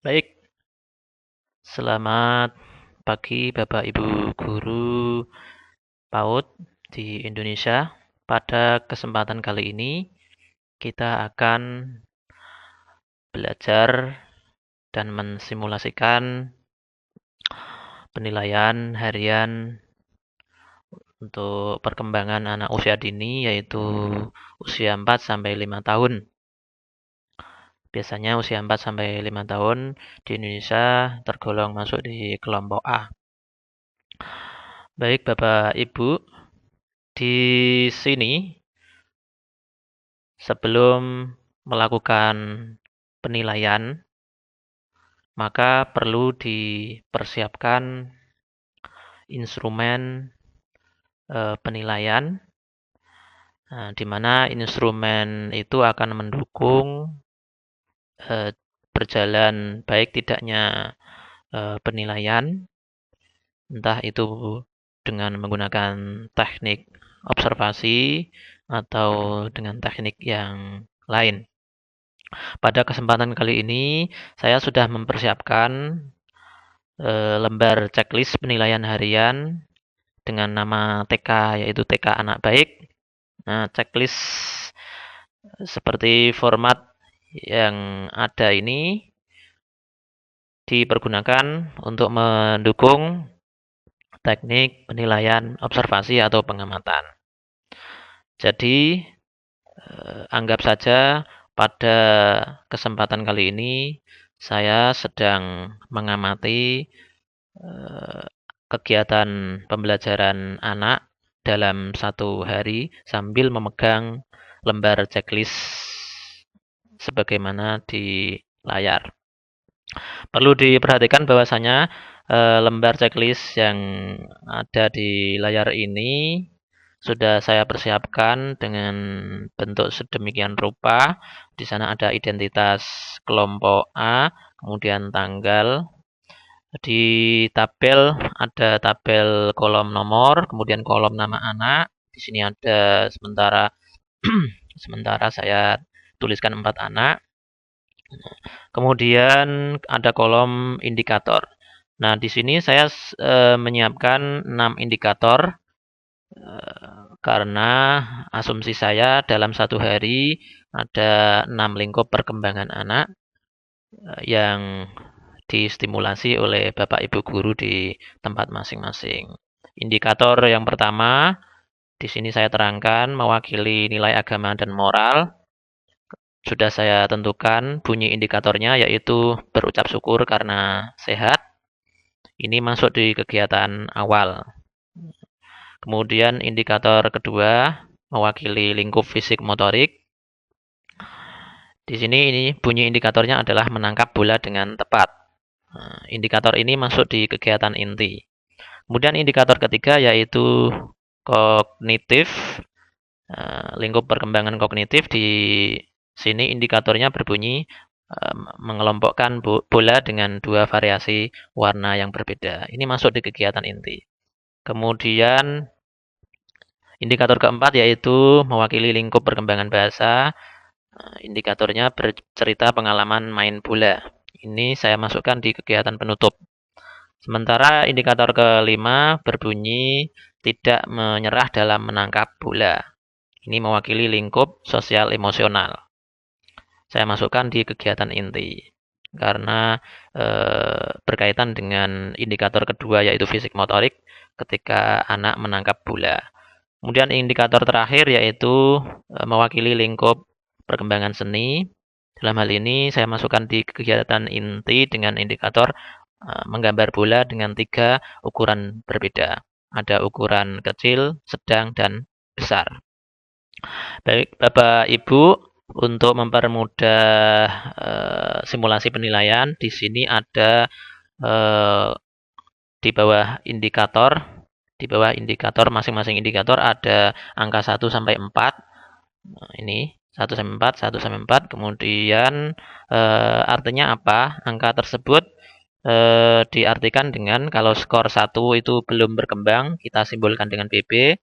Baik, selamat pagi Bapak Ibu guru PAUD di Indonesia. Pada kesempatan kali ini kita akan belajar dan mensimulasikan penilaian harian untuk perkembangan anak usia dini yaitu usia 4 sampai 5 tahun. Biasanya usia 4 sampai 5 tahun di Indonesia tergolong masuk di kelompok A. Baik Bapak Ibu, di sini sebelum melakukan penilaian, maka perlu dipersiapkan instrumen penilaian, di mana instrumen itu akan mendukung berjalan baik tidaknya penilaian, entah itu dengan menggunakan teknik observasi atau dengan teknik yang lain. Pada kesempatan kali ini, saya sudah mempersiapkan lembar checklist penilaian harian dengan nama TK, yaitu TK Anak Baik. Nah, checklist seperti format yang ada ini dipergunakan untuk mendukung teknik penilaian observasi atau pengamatan. Jadi, anggap saja pada kesempatan kali ini saya sedang mengamati kegiatan pembelajaran anak dalam satu hari sambil memegang lembar checklist sebagaimana di layar. Perlu diperhatikan bahwasanya lembar checklist yang ada di layar ini sudah saya persiapkan dengan bentuk sedemikian rupa. Di sana ada identitas kelompok A, kemudian tanggal. Di tabel ada tabel kolom nomor, kemudian kolom nama anak. Di sini ada sementara saya tuliskan 4 anak. Kemudian ada kolom indikator. Nah, di sini saya menyiapkan 6 indikator karena asumsi saya dalam satu hari ada 6 lingkup perkembangan anak yang distimulasi oleh Bapak Ibu guru di tempat masing-masing. Indikator yang pertama di sini saya terangkan mewakili nilai agama dan moral. Sudah saya tentukan bunyi indikatornya yaitu berucap syukur karena sehat. Ini masuk di kegiatan awal. Kemudian indikator kedua mewakili lingkup fisik motorik. Di sini ini bunyi indikatornya adalah menangkap bola dengan tepat. Nah, indikator ini masuk di kegiatan inti. Kemudian indikator ketiga yaitu kognitif. Lingkup perkembangan kognitif di sini indikatornya berbunyi mengelompokkan bola dengan 2 variasi warna yang berbeda. Ini masuk di kegiatan inti. Kemudian indikator keempat yaitu mewakili lingkup perkembangan bahasa. Indikatornya bercerita pengalaman main bola. Ini saya masukkan di kegiatan penutup. Sementara indikator kelima berbunyi tidak menyerah dalam menangkap bola. Ini mewakili lingkup sosial emosional. Saya masukkan di kegiatan inti karena berkaitan dengan indikator kedua yaitu fisik motorik ketika anak menangkap bola. Kemudian indikator terakhir yaitu mewakili lingkup perkembangan seni. Dalam hal ini saya masukkan di kegiatan inti dengan indikator menggambar bola dengan 3 ukuran berbeda. Ada ukuran kecil, sedang, dan besar. Baik, Bapak Ibu, untuk mempermudah simulasi penilaian, di sini ada di bawah indikator masing-masing indikator ada angka 1 sampai 4. Nah, ini 1 sampai 4, 1 sampai 4. Kemudian artinya apa? Angka tersebut diartikan dengan kalau skor 1 itu belum berkembang, kita simbolkan dengan BB.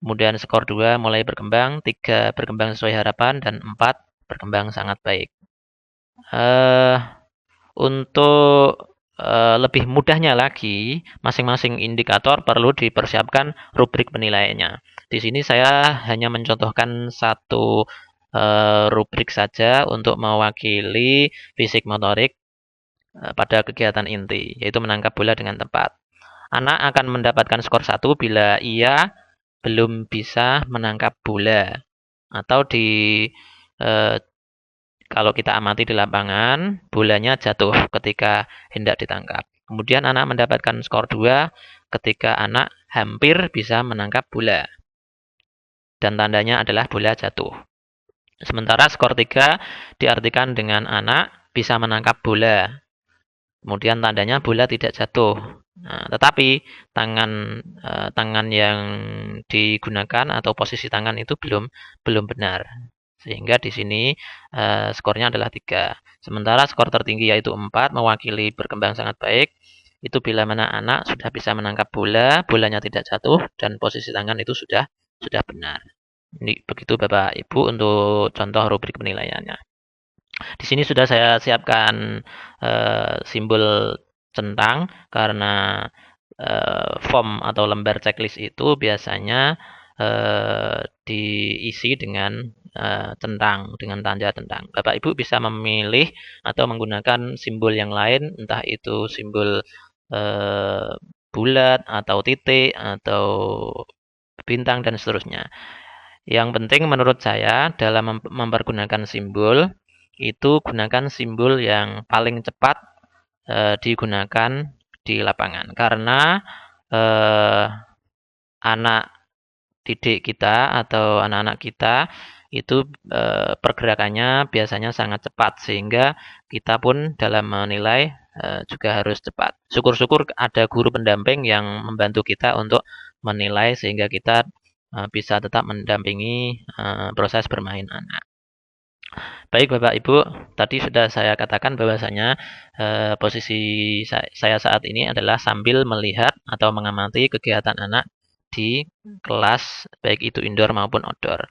Kemudian skor 2 mulai berkembang, 3 berkembang sesuai harapan, dan 4 berkembang sangat baik. Untuk lebih mudahnya lagi, masing-masing indikator perlu dipersiapkan rubrik penilaiannya. Di sini saya hanya mencontohkan satu rubrik saja untuk mewakili fisik motorik pada kegiatan inti, yaitu menangkap bola dengan tepat. Anak akan mendapatkan skor 1 bila ia belum bisa menangkap bola atau eh, kalau kita amati di lapangan, bolanya jatuh ketika hendak ditangkap. Kemudian anak mendapatkan skor 2 ketika anak hampir bisa menangkap bola. Dan tandanya adalah bola jatuh. Sementara skor 3 diartikan dengan anak bisa menangkap bola. Kemudian tandanya bola tidak jatuh. Nah, tetapi tangan yang digunakan atau posisi tangan itu belum benar. Sehingga di sini skornya adalah 3. Sementara skor tertinggi yaitu 4 mewakili berkembang sangat baik. Itu bila mana anak sudah bisa menangkap bola, bolanya tidak jatuh dan posisi tangan itu sudah benar. Ini begitu Bapak Ibu untuk contoh rubrik penilaiannya. Di sini sudah saya siapkan simbol centang karena form atau lembar checklist itu biasanya diisi dengan centang, dengan tanda centang. Bapak Ibu bisa memilih atau menggunakan simbol yang lain, entah itu simbol bulat atau titik atau bintang dan seterusnya. Yang penting menurut saya dalam mempergunakan simbol itu gunakan simbol yang paling cepat digunakan di lapangan karena anak didik kita atau anak-anak kita itu pergerakannya biasanya sangat cepat sehingga kita pun dalam menilai juga harus cepat. Syukur-syukur ada guru pendamping yang membantu kita untuk menilai sehingga kita bisa tetap mendampingi proses bermain anak. Baik Bapak Ibu, tadi sudah saya katakan bahwasanya posisi saya saat ini adalah sambil melihat atau mengamati kegiatan anak di kelas baik itu indoor maupun outdoor.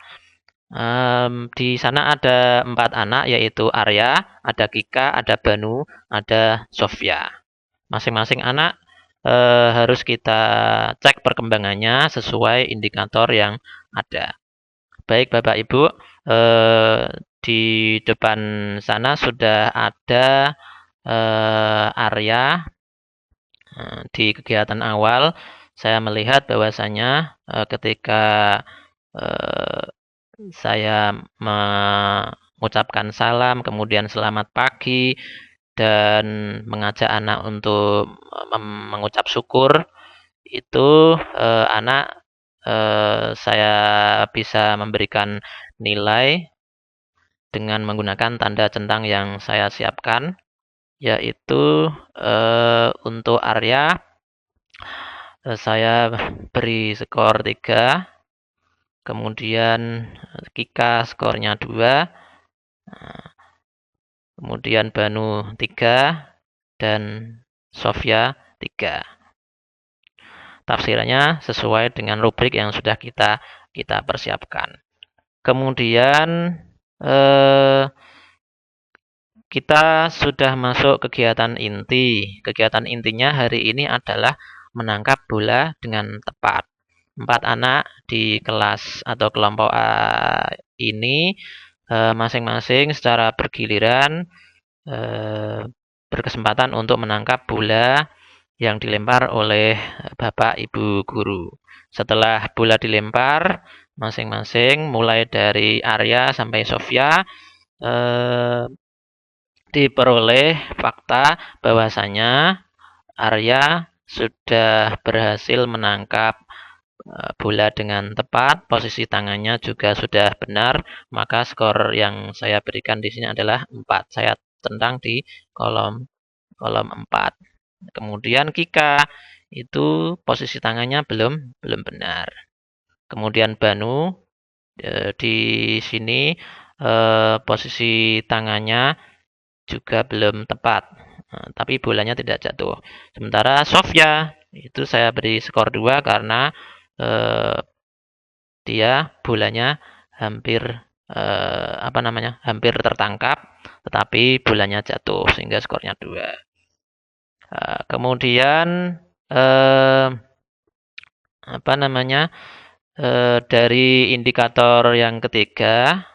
Di sana ada 4 anak yaitu Arya, ada Kika, ada Banu, ada Sofia. Masing-masing anak harus kita cek perkembangannya sesuai indikator yang ada. Baik Bapak Ibu, di depan sana sudah ada Arya. Di kegiatan awal saya melihat bahwasanya ketika saya mengucapkan salam, kemudian selamat pagi, dan mengajak anak untuk mengucap syukur, itu anak saya bisa memberikan nilai dengan menggunakan tanda centang yang saya siapkan, yaitu untuk Arya saya beri skor 3, kemudian Kika skornya 2, kemudian Banu 3, dan Sofia 3. Tafsirannya sesuai dengan rubrik yang sudah kita persiapkan. Kemudian kita sudah masuk kegiatan inti. Kegiatan intinya hari ini adalah menangkap bola dengan tepat. 4 anak di kelas atau kelompok A ini masing-masing secara bergiliran berkesempatan untuk menangkap bola yang dilempar oleh Bapak Ibu guru. Setelah bola dilempar, masing-masing mulai dari Arya sampai Sofia diperoleh fakta bahwasanya Arya sudah berhasil menangkap bola dengan tepat, posisi tangannya juga sudah benar, maka skor yang saya berikan di sini adalah 4. Saya centang di kolom 4. Kemudian Kika itu posisi tangannya belum benar. Kemudian Banu di sini posisi tangannya juga belum tepat, tapi bolanya tidak jatuh. Sementara Sofia itu saya beri skor 2 karena dia bolanya hampir hampir tertangkap, tetapi bolanya jatuh sehingga skornya 2. Kemudian eh, dari indikator yang ketiga,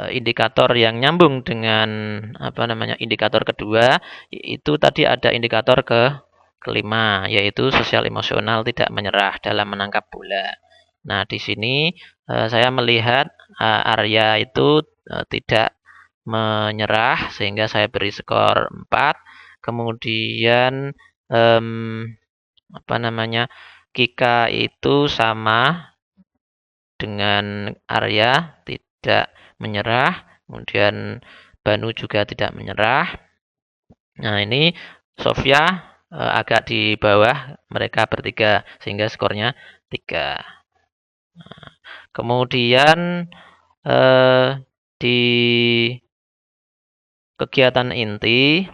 indikator yang nyambung dengan indikator kedua, itu tadi ada indikator kelima, yaitu sosial emosional tidak menyerah dalam menangkap bola. Nah, di sini saya melihat Arya itu tidak menyerah sehingga saya beri skor 4. Kemudian Kika itu sama dengan Arya, tidak menyerah. Kemudian Banu juga tidak menyerah. Nah, ini Sofia agak di bawah mereka bertiga sehingga skornya 3. Nah, kemudian di kegiatan inti,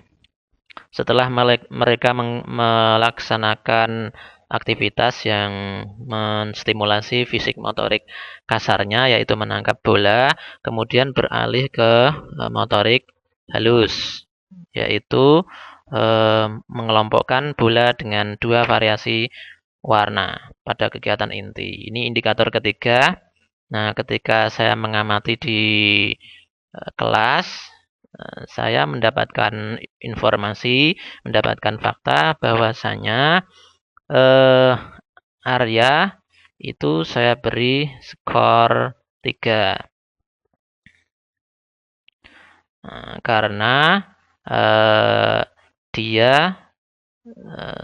setelah mereka melaksanakan aktivitas yang menstimulasi fisik motorik kasarnya, yaitu menangkap bola, kemudian beralih ke motorik halus, yaitu mengelompokkan bola dengan 2 variasi warna pada kegiatan inti. Ini indikator ketiga. Nah, ketika saya mengamati di kelas, saya mendapatkan informasi, mendapatkan fakta bahwasanya Arya itu saya beri skor 3. Karena dia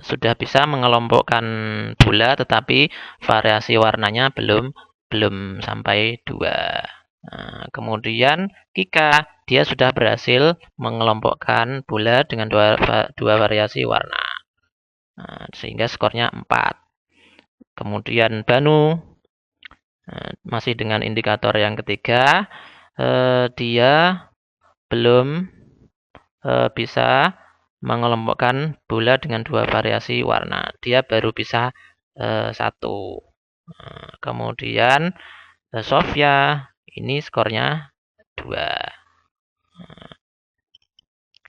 sudah bisa mengelompokkan bola, tetapi variasi warnanya belum sampai 2. Nah, kemudian Kika, dia sudah berhasil mengelompokkan bola dengan dua variasi warna. Nah, sehingga skornya 4. Kemudian Banu, masih dengan indikator yang ketiga, dia belum bisa mengelompokkan bola dengan 2 variasi warna. Dia baru bisa 1. Kemudian Sofia, ini skornya 2.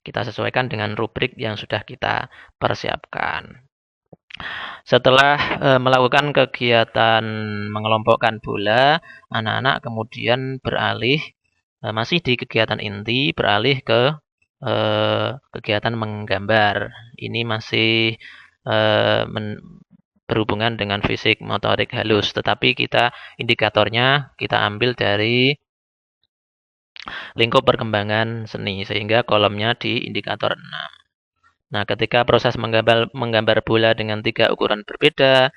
Kita sesuaikan dengan rubrik yang sudah kita persiapkan. Setelah melakukan kegiatan mengelompokkan bola, anak-anak kemudian beralih, masih di kegiatan inti, beralih ke kegiatan menggambar. Ini masih berhubungan dengan fisik motorik halus, tetapi indikatornya kita ambil dari lingkup perkembangan seni, sehingga kolomnya di indikator 6. Nah, ketika proses menggambar bola dengan 3 ukuran berbeda,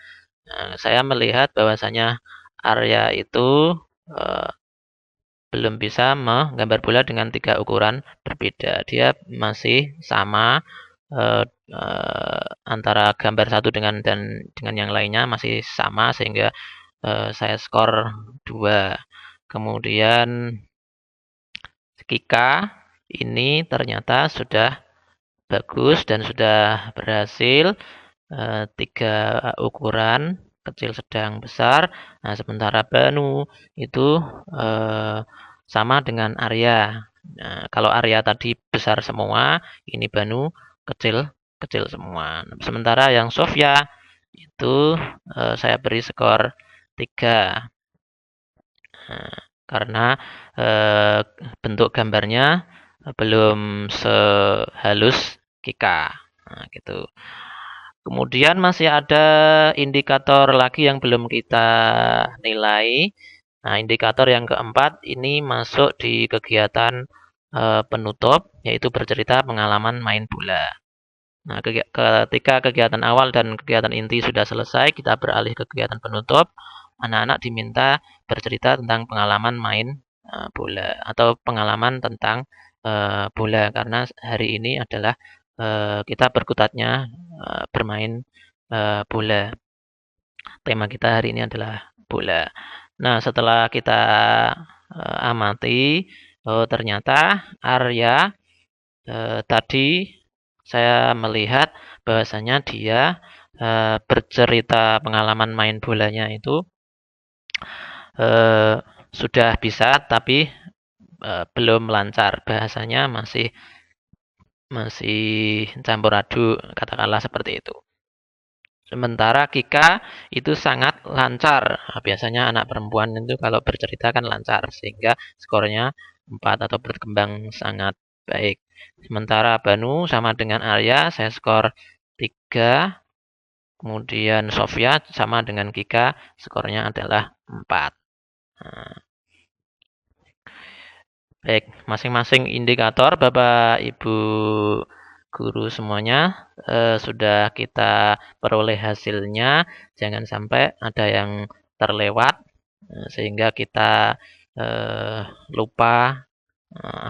saya melihat bahwasanya Arya itu belum bisa menggambar bola dengan 3 ukuran berbeda. Dia masih sama antara gambar satu dengan yang lainnya masih sama, sehingga saya skor 2. Kemudian Kika ini ternyata sudah bagus dan sudah berhasil 3 ukuran, kecil, sedang, besar. Nah, sementara Banu itu sama dengan Arya. Nah, kalau Arya tadi besar semua, ini Banu kecil semua. Sementara yang Sofia itu saya beri skor 3. Nah, karena bentuk gambarnya belum sehalus Kika. Nah, gitu. Kemudian masih ada indikator lagi yang belum kita nilai. Nah, indikator yang keempat ini masuk di kegiatan penutup, yaitu bercerita pengalaman main bola. Nah, ketika kegiatan awal dan kegiatan inti sudah selesai, kita beralih ke kegiatan penutup. Anak-anak diminta bercerita tentang pengalaman main bola atau pengalaman tentang bola, karena hari ini adalah kita berkutatnya bermain bola. Tema kita hari ini adalah bola. Nah, setelah kita amati, ternyata Arya tadi saya melihat bahwasanya dia bercerita pengalaman main bolanya itu sudah bisa tapi belum lancar, bahasanya masih masih campur aduk, katakanlah seperti itu. Sementara Kika itu sangat lancar. Nah, biasanya anak perempuan itu kalau bercerita kan lancar, sehingga skornya 4 atau berkembang sangat baik. Sementara Banu sama dengan Arya, saya skor 3. Kemudian Sofia sama dengan Kika, skornya adalah 4. Nah, baik, masing-masing indikator Bapak Ibu guru semuanya sudah kita peroleh hasilnya. Jangan sampai ada yang terlewat sehingga kita eh, lupa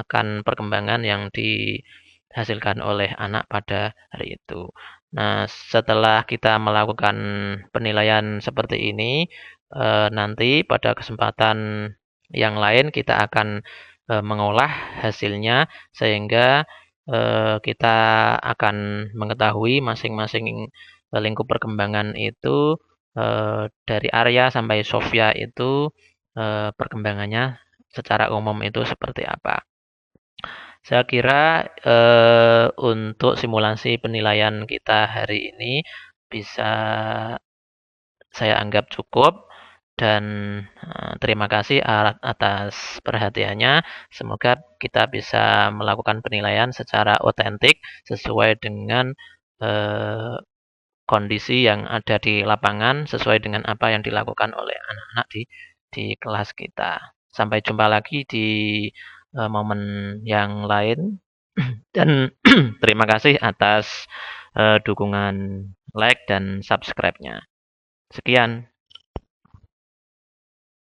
akan perkembangan yang dihasilkan oleh anak pada hari itu. Nah, setelah kita melakukan penilaian seperti ini, nanti pada kesempatan yang lain kita akan mengolah hasilnya sehingga kita akan mengetahui masing-masing lingkup perkembangan itu dari Arya sampai Sofia itu perkembangannya secara umum itu seperti apa. Saya kira untuk simulasi penilaian kita hari ini bisa saya anggap cukup dan terima kasih atas perhatiannya. Semoga kita bisa melakukan penilaian secara otentik sesuai dengan eh, kondisi yang ada di lapangan, sesuai dengan apa yang dilakukan oleh anak-anak di kelas kita. Sampai jumpa lagi di momen yang lain dan terima kasih atas dukungan like dan subscribe-nya. Sekian.